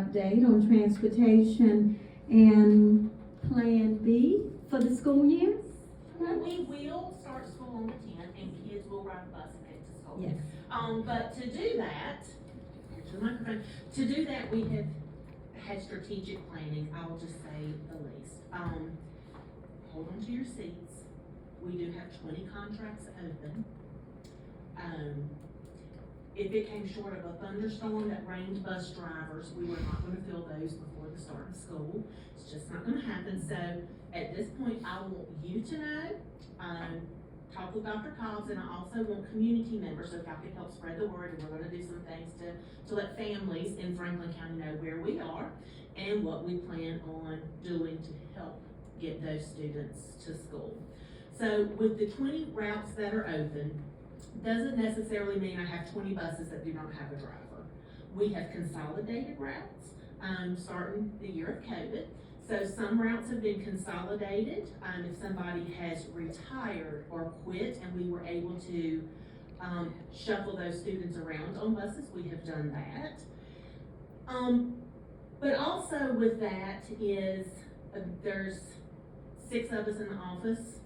update on transportation and Plan B for the school year? We will start school on the 10th, and kids will ride the bus and get to school. Yes. But to do that, here's the microphone. To do that, we have had strategic planning. I will just say the least. Hold on to your seats. We do have 20 contracts open. If it came short of a thunderstorm that rained bus drivers, we were not going to fill those before the start of school. It's just not going to happen. So at this point, I want you to know, talk with Dr. Cobbs, and I also want community members, so if y'all can help spread the word, and we're going to do some things to let families in Franklin County know where we are and what we plan on doing to help get those students to school. So with the 20 routes that are open, doesn't necessarily mean I have 20 buses that do not have a driver. We have consolidated routes, starting the year of COVID. So some routes have been consolidated. If somebody has retired or quit and we were able to shuffle those students around on buses, we have done that. But also with that is, there's 6 of us in the office.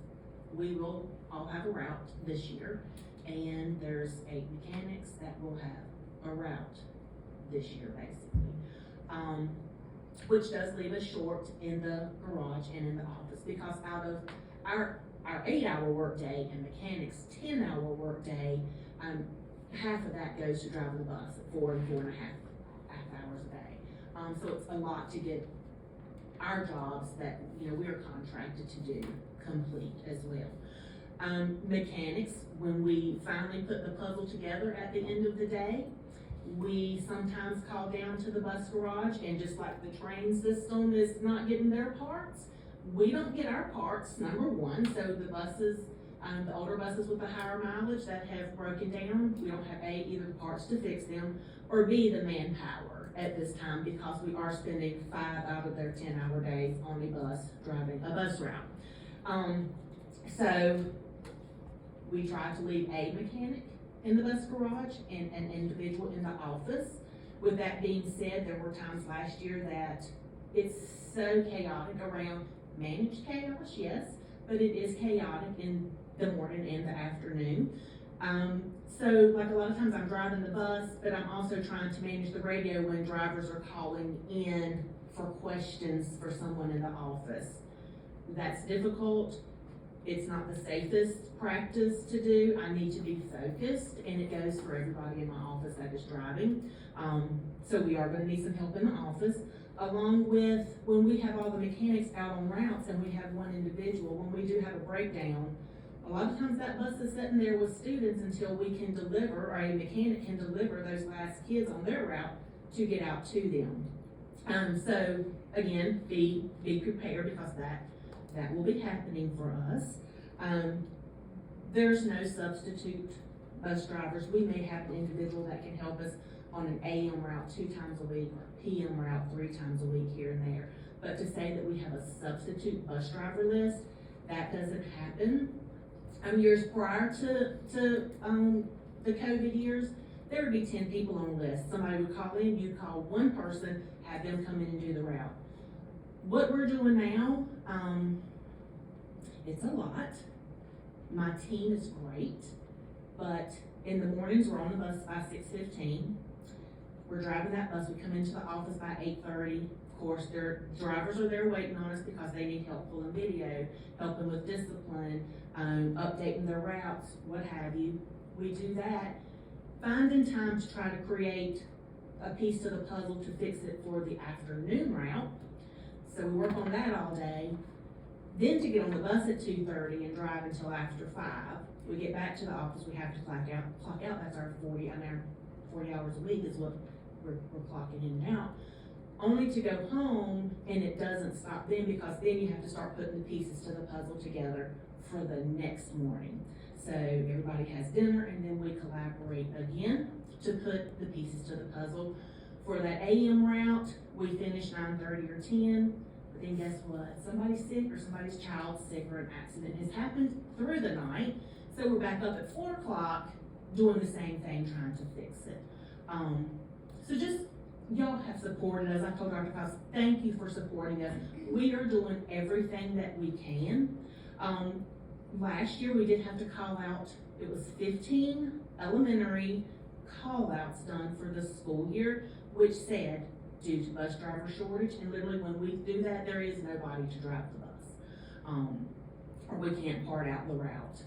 We will all have a route this year. And there's 8 mechanics that will have a route this year, basically. Which does leave us short in the garage and in the office, because out of our 8-hour workday and mechanics 10-hour workday, half of that goes to driving the bus at 4 and 4.5 hours a day. So it's a lot to get our jobs that we're contracted to do complete as well. Mechanics, when we finally put the puzzle together at the end of the day, we sometimes call down to the bus garage, and just like the train system is not getting their parts, we don't get our parts, number one. So the buses, the older buses with the higher mileage that have broken down, we don't have either the parts to fix them, or B, the manpower at this time, because we are spending 5 out of their 10-hour days on a bus, driving a bus route. So we try to leave a mechanic in the bus garage and an individual in the office. With that being said, there were times last year that it's so chaotic around, managed chaos, yes, but it is chaotic in the morning and the afternoon. So like a lot of times I'm driving the bus, but I'm also trying to manage the radio when drivers are calling in for questions for someone in the office. That's difficult. It's not the safest practice to do. I need to be focused, and it goes for everybody in my office that is driving. So we are going to need some help in the office, along with when we have all the mechanics out on routes and we have one individual, when we do have a breakdown, a lot of times that bus is sitting there with students until we can deliver, or a mechanic can deliver those last kids on their route to get out to them. So again, be prepared, because that will be happening for us. There's no substitute bus drivers. We may have an individual that can help us on an AM route 2 times a week, or a PM route 3 times a week here and there. But to say that we have a substitute bus driver list, that doesn't happen. Years prior to the COVID years, there would be 10 people on the list. Somebody would call in, you'd call one person, have them come in and do the route. What we're doing now, it's a lot. My team is great, but in the mornings we're on the bus by 6:15. We're driving that bus. We come into the office by 8:30. Of course, their drivers are there waiting on us because they need help pulling video, helping with discipline, updating their routes, what have you. We do that. Finding time to try to create a piece to the puzzle to fix it for the afternoon route. So we work on that all day. Then to get on the bus at 2:30 and drive until after 5. We get back to the office, we have to clock out. That's our 40 hours a week is what we're clocking in and out. Only to go home, and it doesn't stop then, because then you have to start putting the pieces to the puzzle together for the next morning. So everybody has dinner, and then we collaborate again to put the pieces to the puzzle. For that AM route, we finish 9:30 or 10. But then guess what? Somebody's sick, or somebody's child's sick, or an accident has happened through the night. So we're back up at 4 o'clock doing the same thing, trying to fix it. So just y'all have supported us. I told Dr. Cox, thank you for supporting us. We are doing everything that we can. Last year we did have to call out, it was 15 elementary call outs done for the school year, which said due to bus driver shortage, and literally when we do that, there is nobody to drive the bus. Or we can't part out the route.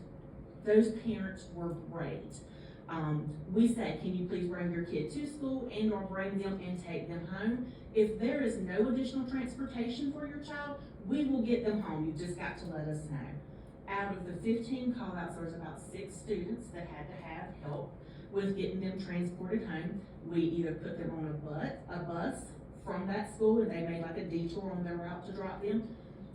Those parents were great. We said, can you please bring your kid to school and or bring them and take them home? If there is no additional transportation for your child, we will get them home. You just got to let us know. Out of the 15 call outs, there was about 6 students that had to have help with getting them transported home. We either put them on a bus from that school, and they made like a detour on their route to drop them.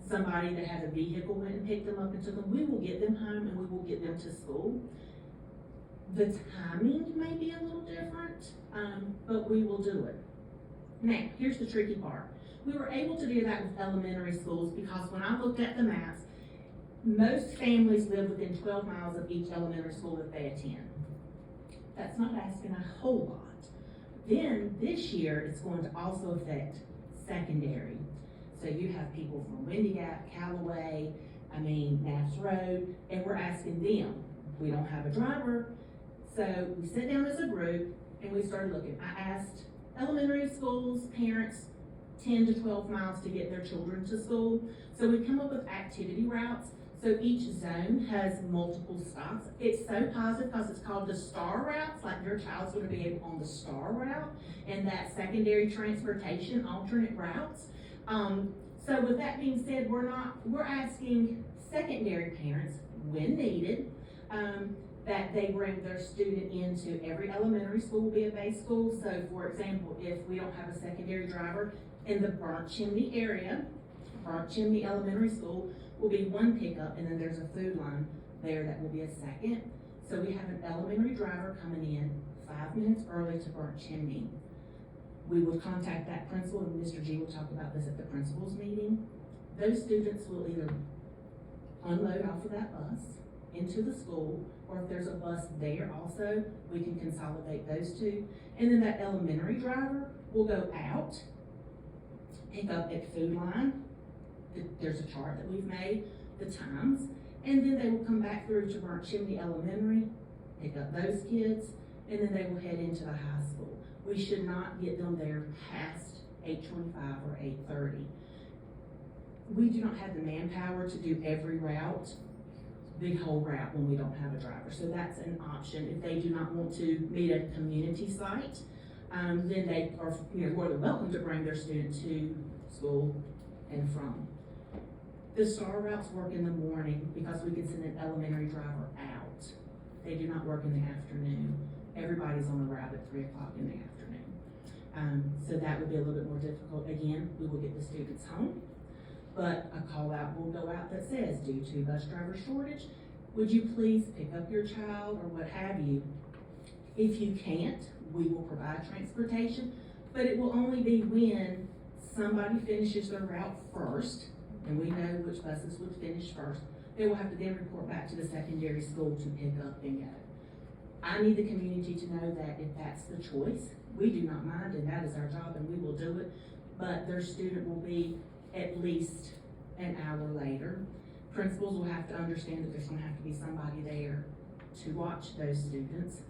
Somebody that had a vehicle went and picked them up and took them. We will get them home and we will get them to school. The timing may be a little different, but we will do it. Now, here's the tricky part. We were able to do that with elementary schools because when I looked at the maps, most families live within 12 miles of each elementary school that they attend. That's not asking a whole lot. Then this year, it's going to also affect secondary. So you have people from Windy Gap, Callaway, Knapp's Road, and we're asking them. We don't have a driver. So we sat down as a group and we started looking. I asked elementary schools, parents, 10 to 12 miles to get their children to school. So we come up with activity routes. So each zone has multiple stops. It's so positive because it's called the STAR routes, like your child's going to be able on the STAR route and that secondary transportation alternate routes. So with that being said, we're asking secondary parents when needed, that they bring their student into every elementary school will be a base school. So for example, if we don't have a secondary driver in the Burnt Chimney area, Burnt Chimney Elementary School will be one pickup, and then there's a food line there that will be a second. So we have an elementary driver coming in 5 minutes early to Burnt Chimney. We will contact that principal, and Mr. G will talk about this at the principal's meeting. Those students will either unload off of that bus into the school, or if there's a bus there also, we can consolidate those two. And then that elementary driver will go out, pick up at food line. There's a chart that we've made, the times, and then they will come back through to Burnt Chimney Elementary, pick up those kids, and then they will head into the high school. We should not get them there past 8:25 or 8:30. We do not have the manpower to do every route, the whole route, when we don't have a driver. So that's an option. If they do not want to meet at a community site, then they are more than welcome to bring their student to school and from. The STAR routes work in the morning because we can send an elementary driver out. They do not work in the afternoon. Everybody's on the route at 3 o'clock in the afternoon. So that would be a little bit more difficult. Again, we will get the students home, but a call out will go out that says, due to bus driver shortage, would you please pick up your child or what have you? If you can't, we will provide transportation, but it will only be when somebody finishes their route first, and we know which buses would finish first. They will have to then report back to the secondary school to pick up and go. I need the community to know that if that's the choice, we do not mind, and that is our job, and we will do it, but their student will be at least an hour later. Principals will have to understand that there's gonna have to be somebody there to watch those students.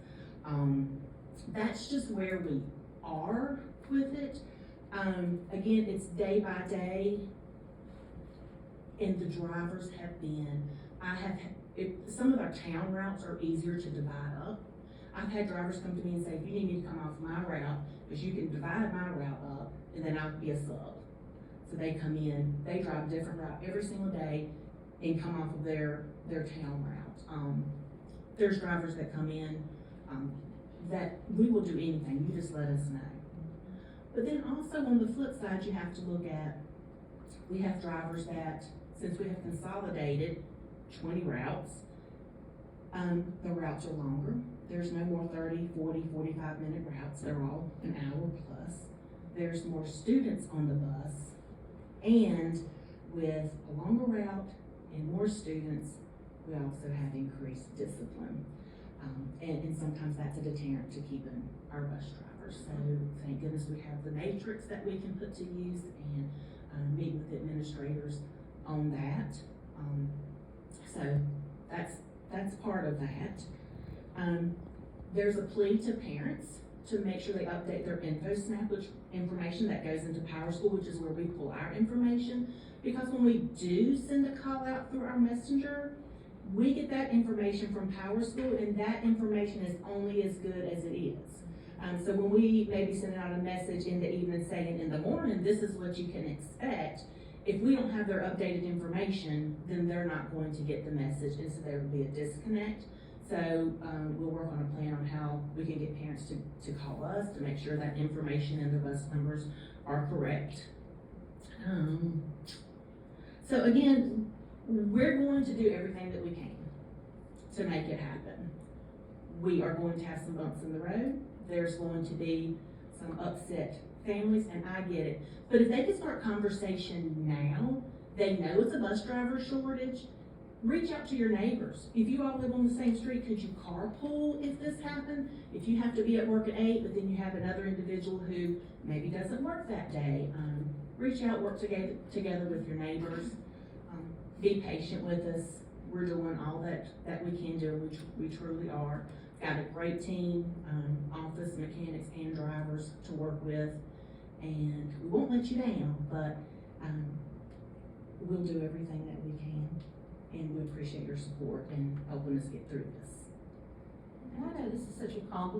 That's just where we are with it. Again, it's day by day, and the drivers have been, some of our town routes are easier to divide up. I've had drivers come to me and say, you need me to come off my route, because you can divide my route up, and then I'll be a sub. So they come in, they drive a different route every single day, and come off of their town route. There's drivers that come in, that we will do anything, you just let us know. But then also on the flip side, you have to look at, we have drivers that, since we have consolidated 20 routes, the routes are longer. There's no more 30, 40, 45 minute routes. They're all an hour plus. There's more students on the bus. And with a longer route and more students, we also have increased discipline. And sometimes that's a deterrent to keeping our bus drivers. hours. So thank goodness we have the matrix that we can put to use and meet with administrators on that. So that's part of that. There's a plea to parents to make sure they update their InfoSnap, which information that goes into PowerSchool, which is where we pull our information. Because when we do send a call out through our messenger, we get that information from PowerSchool, and that information is only as good as it is. So when we maybe send out a message in the evening saying in the morning, this is what you can expect, if we don't have their updated information, then they're not going to get the message, and so there will be a disconnect. So we'll work on a plan on how we can get parents to call us to make sure that information and the bus numbers are correct. So again, we're going to do everything that we can to make it happen. We are going to have some bumps in the road. There's going to be some upset families, and I get it. But if they can start conversation now, they know it's a bus driver shortage. Reach out to your neighbors. If you all live on the same street, could you carpool if this happened? If you have to be at work at 8, but then you have another individual who maybe doesn't work that day, reach out, work together with your neighbors. Be patient with us. We're doing all that we can do, which we truly are. Got a great team, office mechanics and drivers to work with, and we won't let you down, but we'll do everything that we can. And we appreciate your support in helping us get through this. And I know this is such a complicated